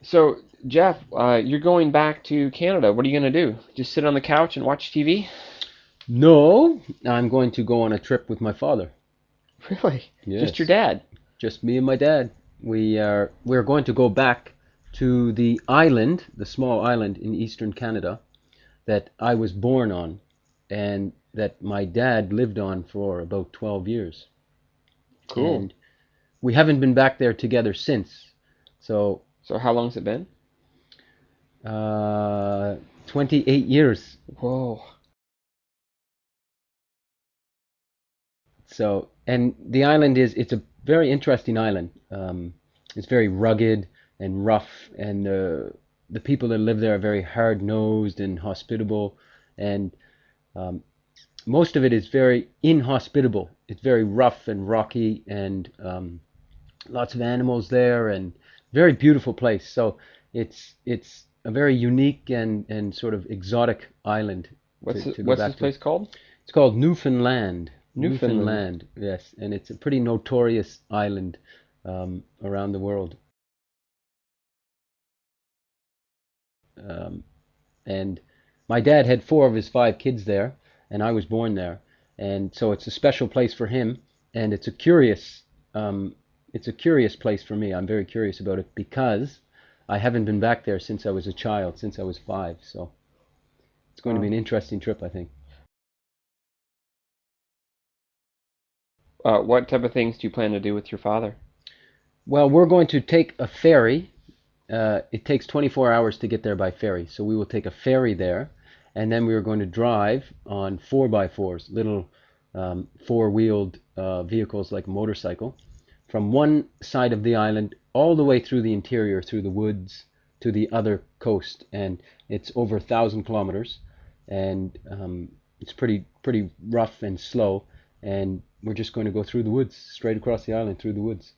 So, Jeff, you're going back to Canada. What are you going to do? Just sit on the couch and watch TV? No, I'm going to go on a trip with my father. Really? Just your Yes, dad? just me and my dad. We're going to go back to the island, the small island in eastern Canada that I was born on and that my dad lived on for about 12 years. Cool. And we haven't been back there together since. So, So, how long's it been? uh, 28 years. Whoa. So, and the island it's a very interesting island. It's very rugged and rough, and the people that live there are very hard-nosed and hospitable, and um, most of it is very inhospitable. It's very rough and rocky, and lots of animals there, and very beautiful place. So it's a very unique and sort of exotic island to go What's this back to. place called? It's called Newfoundland. Newfoundland. Newfoundland, yes, and it's a pretty notorious island around the world. Um, and my dad had four of his five kids there, and I was born there, and so it's a special place for him, and um, it's a curious place for me. I'm very curious about it because I haven't been back there since I was a child, since I was five. So it's going to be Wow. an interesting trip, I think. What type of things do you plan to do with your father? Well, we're going to take a ferry. It takes 24 hours to get there by ferry, so we will take a ferry there, and then we are going to drive on 4x4s, little four-wheeled vehicles like a motorcycle, from one side of the island all the way through the interior, through the woods, to the other coast, and it's over 1,000 kilometers, and it's pretty rough and slow, and we're just going to go through the woods, straight across the island through the woods.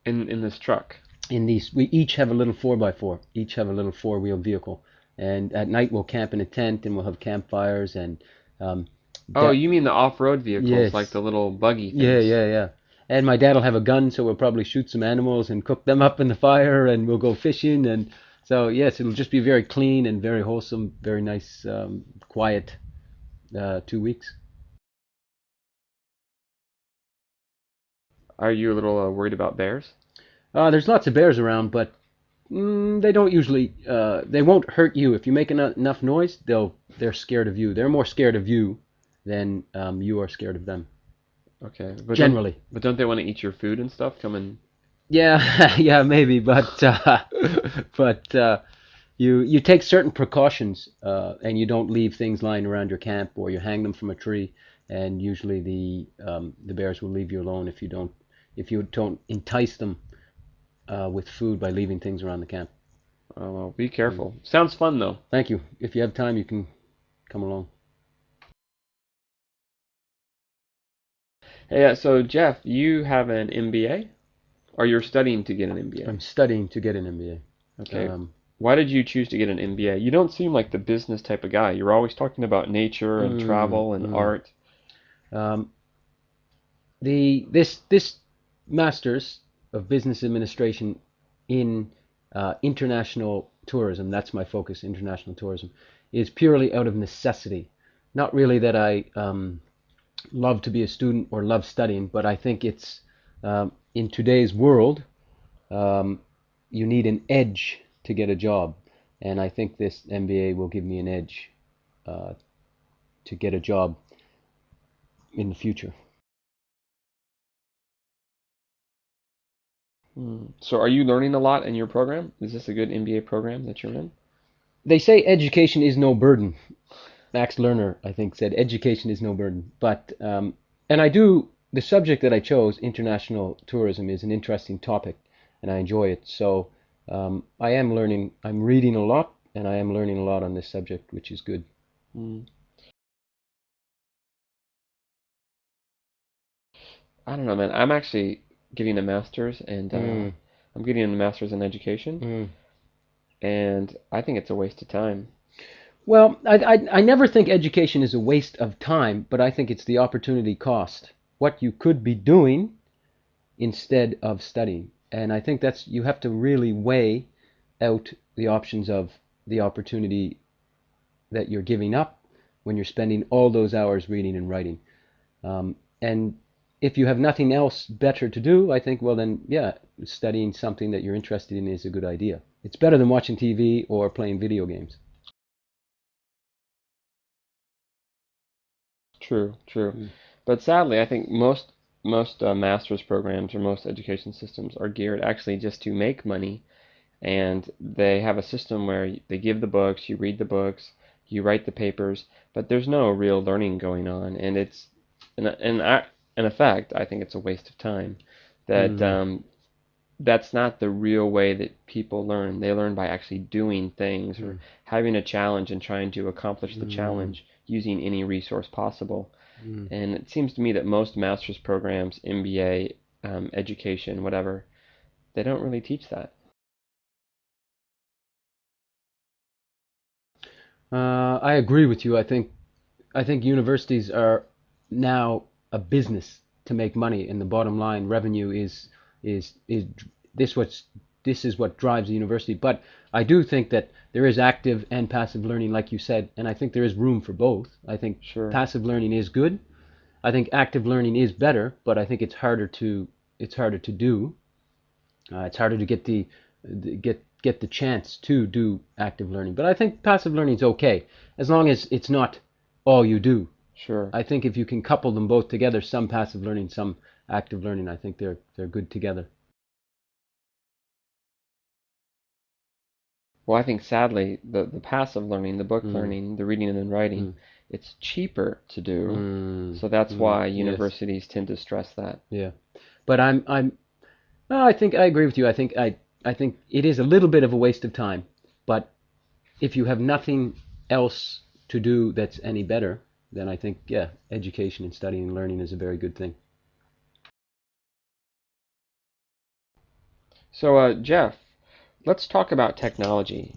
In this truck? In these, we each have a little 4x4, each have a little four-wheeled vehicle, and at night we'll camp in a tent and we'll have campfires and um, Oh, that. you mean the off-road vehicles, like Yes, the little buggy yeah, things? yeah, yeah. And my dad will have a gun, so we'll probably shoot some animals and cook them up in the fire, and we'll go fishing. And so, yes, it'll just be very clean and very wholesome, very nice, quiet 2 weeks. Are you a little worried about bears? There's lots of bears around, but they don't usually. They won't hurt you if you make enough noise. They're scared of you. They're more scared of you than you are scared of them. Okay, Generally. but don't they want to eat your food and stuff? Come and Yeah, yeah, maybe, but but you take certain precautions, and you don't leave things lying around your camp, or you hang them from a tree, and usually the bears will leave you alone if you don't entice them with food by leaving things around the camp. well, be Mm. careful. Sounds fun though. Thank you. If you have time, you can come along. Hey, so Jeff, you have an MBA, or you're studying to get an MBA? I'm studying to get an MBA. Okay. Why did you choose to get an MBA? You don't seem like the business type of guy. You're always talking about nature and Mm, travel and mm. art. Um, this Masters of Business Administration in international tourism, that's my focus, international tourism, is purely out of necessity. Not really that I love to be a student or love studying, but I think it's in today's world, um, you need an edge to get a job, and I think this MBA will give me an edge uh, to get a job in the future. So are you learning a lot in your program? Is this a good MBA program that you're in? They say education is no burden. Max Lerner, I think, said education is no burden. But and I do the subject that I chose, international tourism, is an interesting topic, and I enjoy it. So I am learning. I'm reading a lot, and I am learning a lot on this subject, which is good. Hmm. I don't know, man. I'm actually getting a master's, and Mm, I'm getting a master's in education, mm. and I think it's a waste of time. Well, I never think education is a waste of time, but I think it's the opportunity cost. What you could be doing instead of studying. And I think that's you have to really weigh out the options of the opportunity that you're giving up when you're spending all those hours reading and writing. And if you have nothing else better to do, I think, well, then, yeah, studying something that you're interested in is a good idea. It's better than watching TV or playing video games. True, true. Mm. But sadly, I think most master's programs or most education systems are geared actually just to make money, and they have a system where they give the books, you read the books, you write the papers, but there's no real learning going on, and it's in effect, I think it's a waste of time. That Mm. that's not the real way that people learn. They learn by actually doing things or Mm. having a challenge and trying to accomplish the Mm. challenge using any resource possible. Mm. And it seems to me that most master's programs, MBA, education, whatever, they don't really teach that. I agree with you. I think universities are now a business to make money, and the bottom line revenue is this what's this is what drives the university. But I do think that there is active and passive learning, like you said, and I think there is room for both. I think Sure. passive learning is good. I think active learning is better, but I think it's harder to do. It's harder to get the chance to do active learning. But I think passive learning is okay as long as it's not all you do. Sure. I think if you can couple them both together, some passive learning, some active learning, I think they're good together. Well, I think sadly, the passive learning, the book Mm, learning, the reading and then writing, mm, it's cheaper to do. mm, So that's why yes, universities tend to stress that. yeah. But no, I think I agree with you. I think it is a little bit of a waste of time. But if you have nothing else to do that's any better, then I think, yeah, education and studying and learning is a very good thing. So, Jeff, let's talk about technology.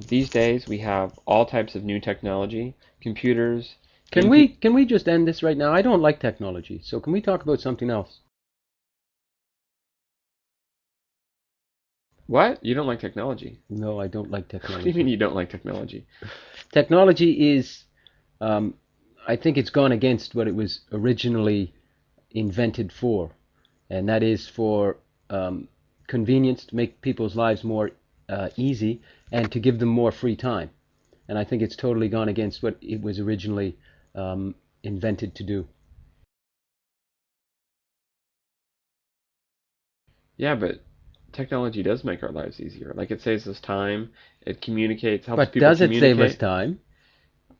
These days, we have all types of new technology, computers, Can we MP. can we just end this right now? I don't like technology, so can we talk about something else? What? You don't like technology? No, I don't like What do you mean technology. you don't like technology? Technology is, um, I think it's gone against what it was originally invented for, and that is for convenience, to make people's lives more easy, and to give them more free time. And I think it's totally gone against what it was originally invented to do. Yeah, but technology does make our lives easier. Like it saves us time, it communicates, helps But people does it save us communicate. time?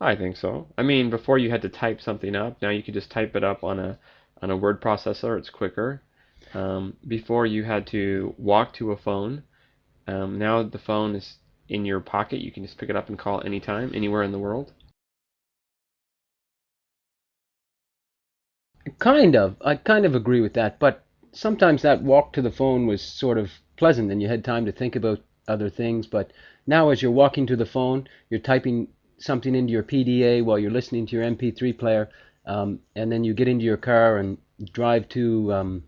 I think so. I mean, before you had to type something up, now you could just type it up on a word processor. It's quicker. Before you had to walk to a phone. Now the phone is in your pocket. You can just pick it up and call anytime, anywhere in the world. Kind of. I kind of agree with that, but sometimes that walk to the phone was sort of pleasant and you had time to think about other things. But now, as you're walking to the phone, you're typing something into your PDA while you're listening to your MP3 player, and then you get into your car and drive to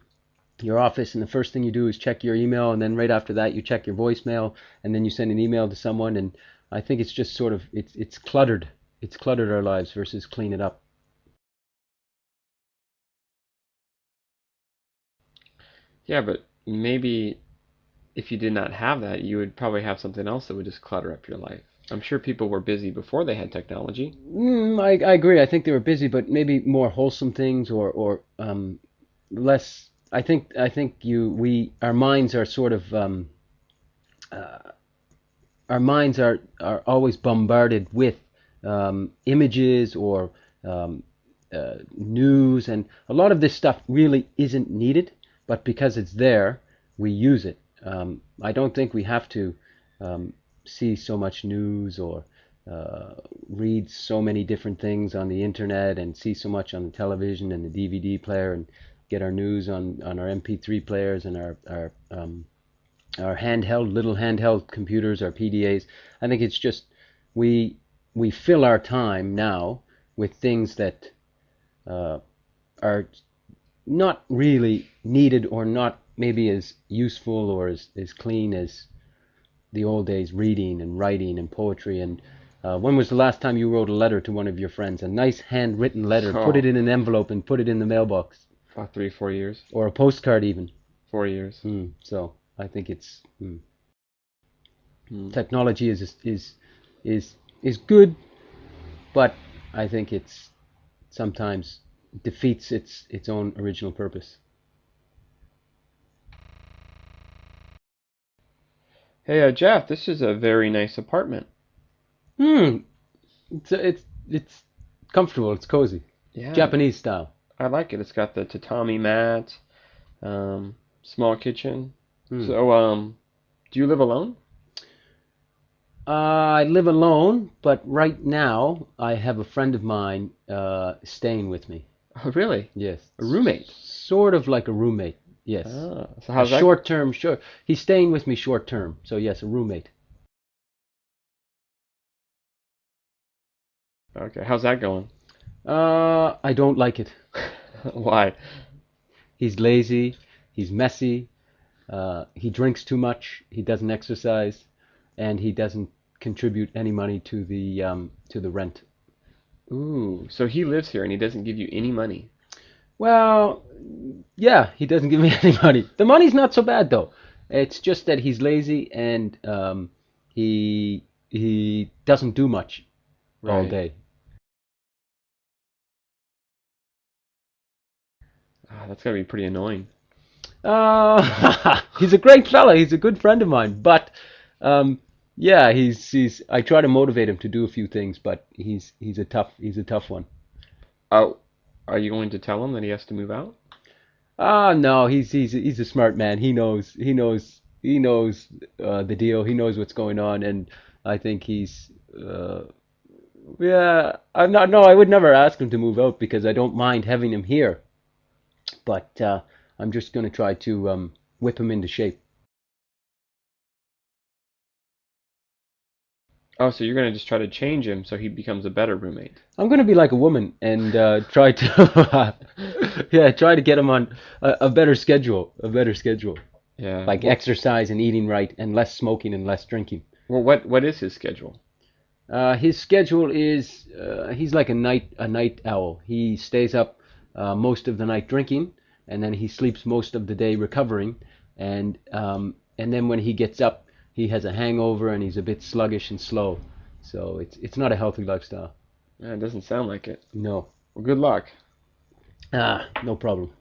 your office, and the first thing you do is check your email, and then right after that, you check your voicemail, and then you send an email to someone. And I think it's just sort of it's cluttered. It's cluttered our lives versus clean it up. Yeah, but maybe if you did not have that, you would probably have something else that would just clutter up your life. I'm sure people were busy before they had technology. I agree. I think they were busy, but maybe more wholesome things or less. I think you we our minds are sort of uh, our minds are always bombarded with images or um, news, and a lot of this stuff really isn't needed, but because it's there, we use it. I don't think we have to um, see so much news or uh, read so many different things on the internet and see so much on the television and the DVD player and get our news on our MP3 players and our little handheld computers, our PDAs. I think it's just we we fill our time now with things that uh, are not really needed or not maybe as useful or as clean as the old days reading and writing and poetry. And when was the last time you wrote a letter to one of your friends? A nice handwritten letter, put it Oh, in an envelope and put it in the mailbox, about 3, 4 years. or a postcard even. 4 years. So I think it's Mm. technology is good, but I think it's sometimes defeats its own original purpose. Hey, Jeff, this is a very nice apartment. Hmm. It's comfortable. It's cozy. Yeah, Japanese style. I like it. It's got the tatami mat, small kitchen. Hmm. So, do you live alone? I live alone, but right now I have a friend of mine staying with me. Oh, really? Yes, A roommate? sort of like a roommate. Yes, Ah, so a how's that? short term. Sure, he's staying with me short term. So yes, a roommate. Okay, how's that going? I don't like it. Why? He's lazy. He's messy. He drinks too much. He doesn't exercise, and he doesn't contribute any money to the rent. Ooh, so he lives here and he doesn't give you any money. Well, yeah, he doesn't give me any money. The money's not so bad though. It's just that he's lazy and he doesn't do much all Right. day. Ah, that's gotta be pretty annoying. He's a great fella. He's a good friend of mine. But um, yeah, he's. I try to motivate him to do a few things, but he's a tough one. Oh, are you going to tell him that he has to move out? No, he's a smart man. He knows the deal. He knows what's going on, and I think he's. Yeah, I'm not. No, I would never ask him to move out because I don't mind having him here. But I'm just going to try to whip him into shape. Oh, so you're gonna just try to change him so he becomes a better roommate. I'm going to be like a woman and try to, yeah, try to get him on a better schedule, Yeah. like exercise and eating right, and less smoking and less drinking. Well, what is his schedule? His schedule is he's like a night owl. He stays up most of the night drinking, and then he sleeps most of the day recovering, and then when he gets up, he has a hangover and he's a bit sluggish and slow. So it's not a healthy lifestyle. It doesn't sound like it. No, Well, good luck. no problem.